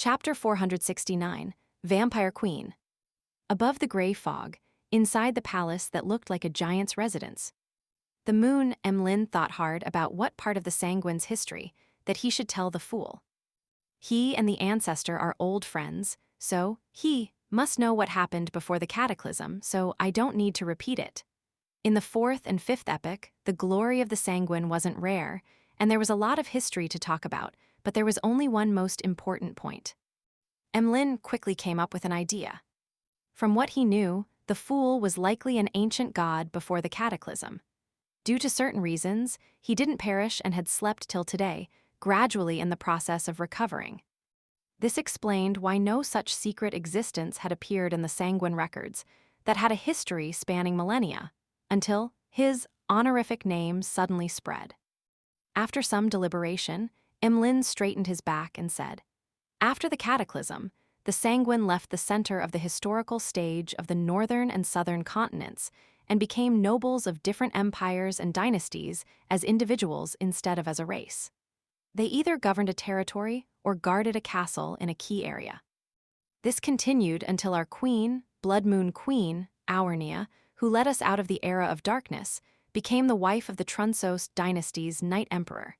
Chapter 469, Vampire Queen. Above the gray fog, inside the palace that looked like a giant's residence. The moon, Emlyn thought hard about what part of the Sanguine's history that he should tell the fool. He and the ancestor are old friends, so he must know what happened before the cataclysm, so I don't need to repeat it. In the fourth and fifth epic, the glory of the Sanguine wasn't rare, and there was a lot of history to talk about, but there was only one most important point. Emlyn quickly came up with an idea. From what he knew, the fool was likely an ancient god before the cataclysm. Due to certain reasons, he didn't perish and had slept till today, gradually in the process of recovering. This explained why no such secret existence had appeared in the Sanguine records that had a history spanning millennia, until his honorific name suddenly spread. After some deliberation, Emlyn straightened his back and said, "After the cataclysm, the Sanguine left the center of the historical stage of the northern and southern continents and became nobles of different empires and dynasties as individuals instead of as a race. They either governed a territory or guarded a castle in a key area. This continued until our queen, Blood Moon Queen, Aurnia, who led us out of the era of darkness, became the wife of the Trunsos dynasty's Night Emperor.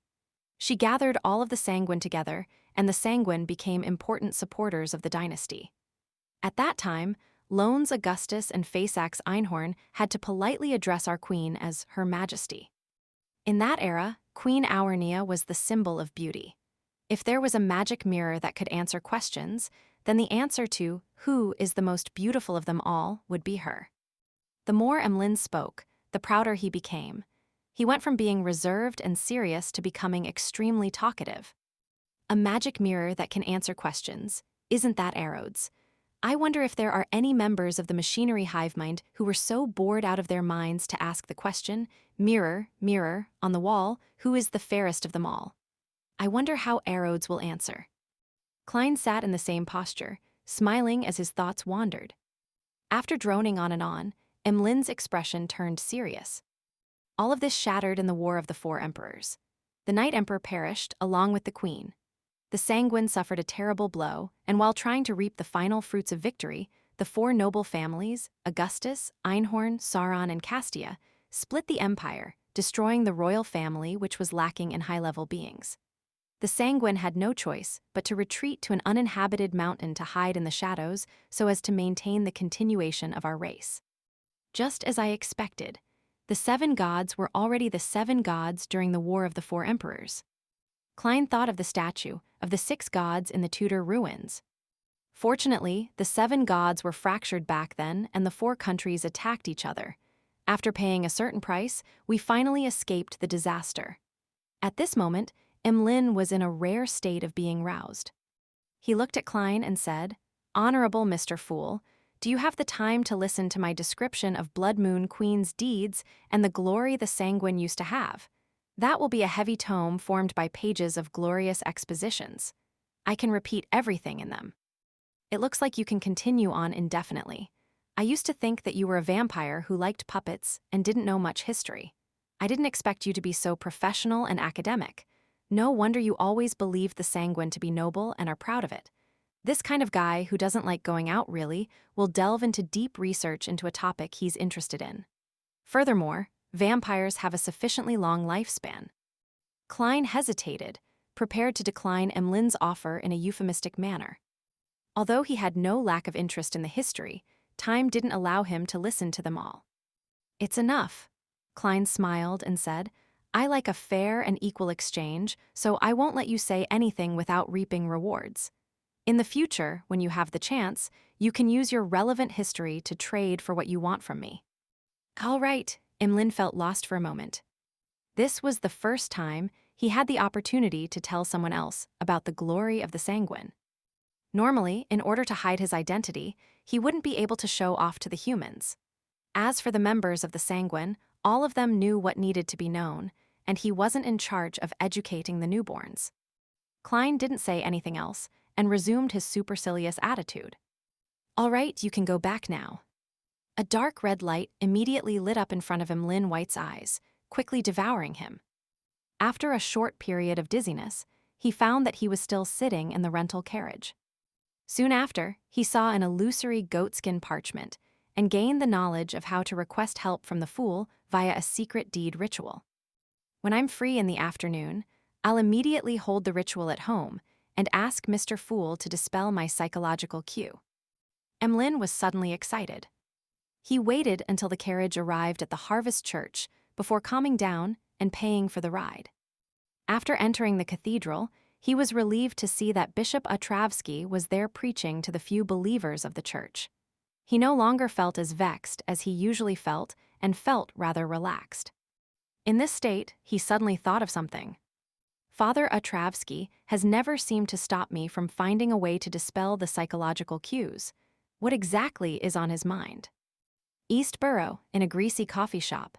She gathered all of the Sanguine together, and the Sanguine became important supporters of the dynasty. At that time, Loans Augustus and Phasax Einhorn had to politely address our queen as Her Majesty. In that era, Queen Aurnia was the symbol of beauty. If there was a magic mirror that could answer questions, then the answer to who is the most beautiful of them all would be her. The more Emlyn spoke, the prouder he became. He went from being reserved and serious to becoming extremely talkative. A magic mirror that can answer questions. Isn't that Arodes? I wonder if there are any members of the machinery hive mind who were so bored out of their minds to ask the question, "Mirror, mirror, on the wall, who is the fairest of them all?" I wonder how Arodes will answer. Klein sat in the same posture, smiling as his thoughts wandered. After droning on and on, Emlyn's expression turned serious. All of this shattered in the War of the Four Emperors. The Night Emperor perished, along with the Queen. The Sanguine suffered a terrible blow, and while trying to reap the final fruits of victory, the four noble families, Augustus, Einhorn, Sauron, and Castia, split the empire, destroying the royal family which was lacking in high-level beings. The Sanguine had no choice but to retreat to an uninhabited mountain to hide in the shadows so as to maintain the continuation of our race. Just as I expected, the seven gods were already the seven gods during the War of the Four Emperors. Klein thought of the statue of the six gods in the Tudor ruins. Fortunately, the seven gods were fractured back then and the four countries attacked each other. After paying a certain price, we finally escaped the disaster. At this moment, Emlyn was in a rare state of being roused. He looked at Klein and said, "Honorable Mr. Fool, do you have the time to listen to my description of Blood Moon Queen's deeds and the glory the Sanguine used to have? That will be a heavy tome formed by pages of glorious expositions. I can repeat everything in them. It looks like you can continue on indefinitely. I used to think that you were a vampire who liked puppets and didn't know much history. I didn't expect you to be so professional and academic. No wonder you always believed the Sanguine to be noble and are proud of it. This kind of guy who doesn't like going out really will delve into deep research into a topic he's interested in. Furthermore, vampires have a sufficiently long lifespan." Klein hesitated, prepared to decline Emlyn's offer in a euphemistic manner. Although he had no lack of interest in the history, time didn't allow him to listen to them all. "It's enough." Klein smiled and said, "I like a fair and equal exchange, so I won't let you say anything without reaping rewards. In the future, when you have the chance, you can use your relevant history to trade for what you want from me." "All right," Emlyn felt lost for a moment. This was the first time he had the opportunity to tell someone else about the glory of the Sanguine. Normally, in order to hide his identity, he wouldn't be able to show off to the humans. As for the members of the Sanguine, all of them knew what needed to be known, and he wasn't in charge of educating the newborns. Klein didn't say anything else and resumed his supercilious attitude. "All right, you can go back now." A dark red light immediately lit up in front of Emlyn White's eyes, quickly devouring him. After a short period of dizziness, he found that he was still sitting in the rental carriage. Soon after, he saw an illusory goatskin parchment and gained the knowledge of how to request help from the Fool via a secret deed ritual. When I'm free in the afternoon, I'll immediately hold the ritual at home and ask Mr. Fool to dispel my psychological cue. Emlyn was suddenly excited. He waited until the carriage arrived at the Harvest Church before calming down and paying for the ride. After entering the cathedral, he was relieved to see that Bishop Otravsky was there preaching to the few believers of the church. He no longer felt as vexed as he usually felt and felt rather relaxed. In this state, he suddenly thought of something. Father Otravsky has never seemed to stop me from finding a way to dispel the psychological cues. What exactly is on his mind? Eastborough, in a greasy coffee shop.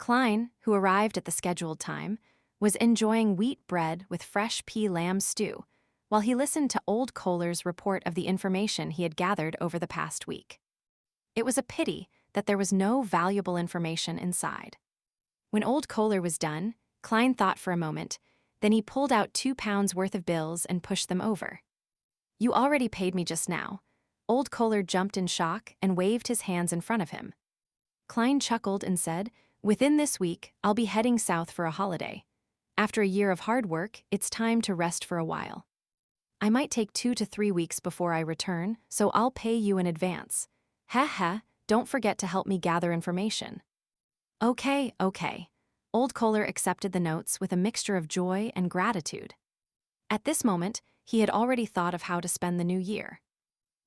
Klein, who arrived at the scheduled time, was enjoying wheat bread with fresh pea lamb stew while he listened to Old Kohler's report of the information he had gathered over the past week. It was a pity that there was no valuable information inside. When Old Kohler was done, Klein thought for a moment, then he pulled out 2 pounds worth of bills and pushed them over. "You already paid me just now." Old Kohler jumped in shock and waved his hands in front of him. Klein chuckled and said, "Within this week, I'll be heading south for a holiday. After a year of hard work, it's time to rest for a while. I might take 2 to 3 weeks before I return, so I'll pay you in advance. Ha, don't forget to help me gather information." Okay. Old Kohler accepted the notes with a mixture of joy and gratitude. At this moment, he had already thought of how to spend the new year.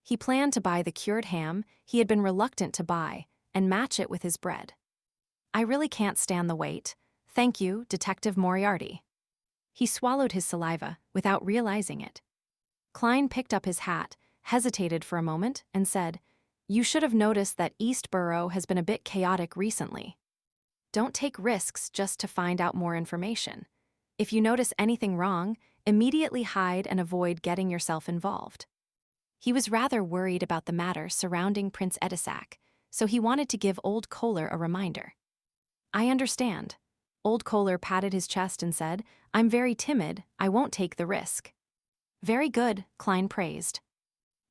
He planned to buy the cured ham he had been reluctant to buy and match it with his bread. "I really can't stand the wait. Thank you, Detective Moriarty." He swallowed his saliva without realizing it. Klein picked up his hat, hesitated for a moment, and said, "You should have noticed that Eastborough has been a bit chaotic recently. Don't take risks just to find out more information. If you notice anything wrong, immediately hide and avoid getting yourself involved." He was rather worried about the matter surrounding Prince Edisac, so he wanted to give Old Kohler a reminder. "I understand." Old Kohler patted his chest and said, "I'm very timid, I won't take the risk." "Very good," Klein praised.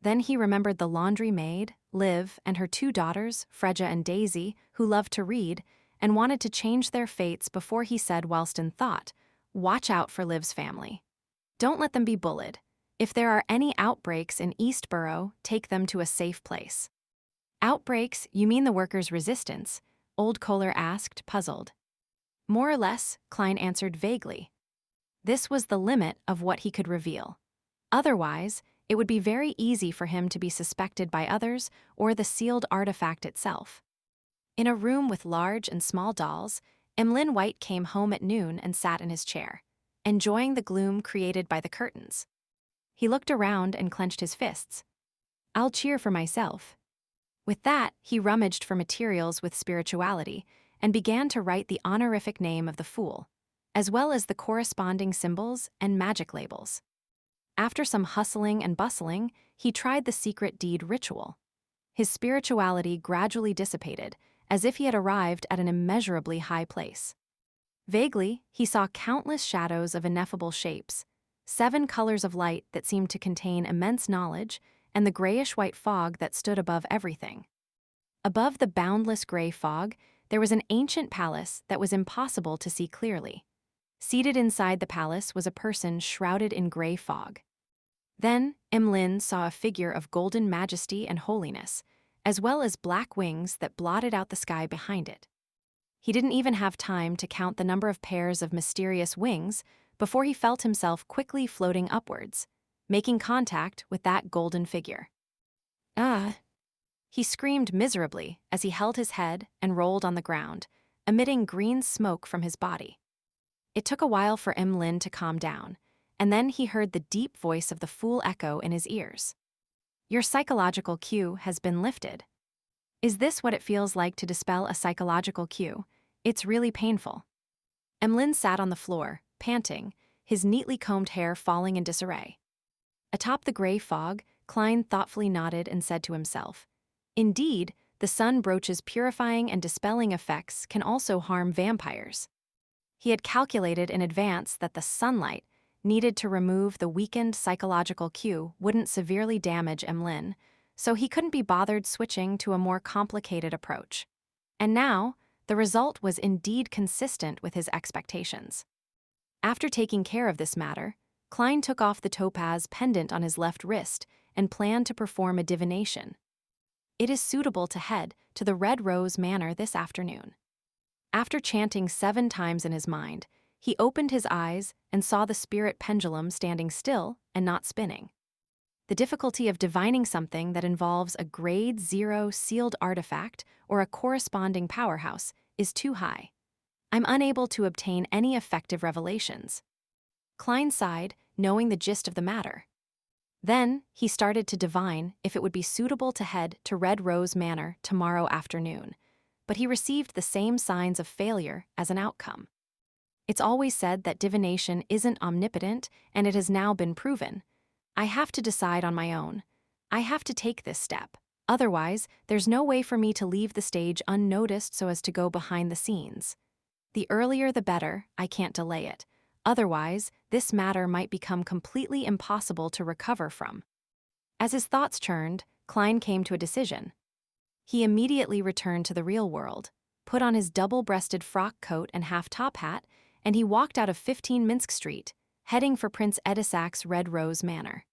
Then he remembered the laundry maid, Liv, and her 2 daughters, Freja and Daisy, who loved to read, and wanted to change their fates before he said whilst in thought, "Watch out for Liv's family. Don't let them be bullied. If there are any outbreaks in Eastborough, take them to a safe place." "Outbreaks, you mean the workers' resistance?" Old Kohler asked, puzzled. "More or less," Klein answered vaguely. This was the limit of what he could reveal. Otherwise, it would be very easy for him to be suspected by others or the sealed artifact itself. In a room with large and small dolls, Emlyn White came home at noon and sat in his chair, enjoying the gloom created by the curtains. He looked around and clenched his fists. "I'll cheer for myself." With that, he rummaged for materials with spirituality and began to write the honorific name of the Fool, as well as the corresponding symbols and magic labels. After some hustling and bustling, he tried the secret deed ritual. His spirituality gradually dissipated, as if he had arrived at an immeasurably high place. Vaguely, he saw countless shadows of ineffable shapes, 7 colors of light that seemed to contain immense knowledge, and the grayish-white fog that stood above everything. Above the boundless gray fog, there was an ancient palace that was impossible to see clearly. Seated inside the palace was a person shrouded in gray fog. Then, Emlyn saw a figure of golden majesty and holiness, as well as black wings that blotted out the sky behind it. He didn't even have time to count the number of pairs of mysterious wings before he felt himself quickly floating upwards, making contact with that golden figure. "Ah!" He screamed miserably as he held his head and rolled on the ground, emitting green smoke from his body. It took a while for Emlyn to calm down, and then he heard the deep voice of the Fool echo in his ears. "Your psychological cue has been lifted." Is this what it feels like to dispel a psychological cue? It's really painful. Emlyn sat on the floor, panting, his neatly combed hair falling in disarray. Atop the gray fog, Klein thoughtfully nodded and said to himself, "Indeed, the sun brooch's purifying and dispelling effects can also harm vampires." He had calculated in advance that the sunlight, needed to remove the weakened psychological cue wouldn't severely damage Emlyn, so he couldn't be bothered switching to a more complicated approach. And now, the result was indeed consistent with his expectations. After taking care of this matter, Klein took off the topaz pendant on his left wrist and planned to perform a divination. It is suitable to head to the Red Rose Manor this afternoon. After chanting 7 times in his mind, he opened his eyes and saw the spirit pendulum standing still and not spinning. The difficulty of divining something that involves a Grade 0 sealed artifact or a corresponding powerhouse is too high. I'm unable to obtain any effective revelations. Klein sighed, knowing the gist of the matter. Then, he started to divine if it would be suitable to head to Red Rose Manor tomorrow afternoon, but he received the same signs of failure as an outcome. It's always said that divination isn't omnipotent, and it has now been proven. I have to decide on my own. I have to take this step. Otherwise, there's no way for me to leave the stage unnoticed so as to go behind the scenes. The earlier the better, I can't delay it. Otherwise, this matter might become completely impossible to recover from. As his thoughts churned, Klein came to a decision. He immediately returned to the real world, put on his double-breasted frock coat and half-top hat, and he walked out of 15 Minsk Street, heading for Prince Edisac's Red Rose Manor.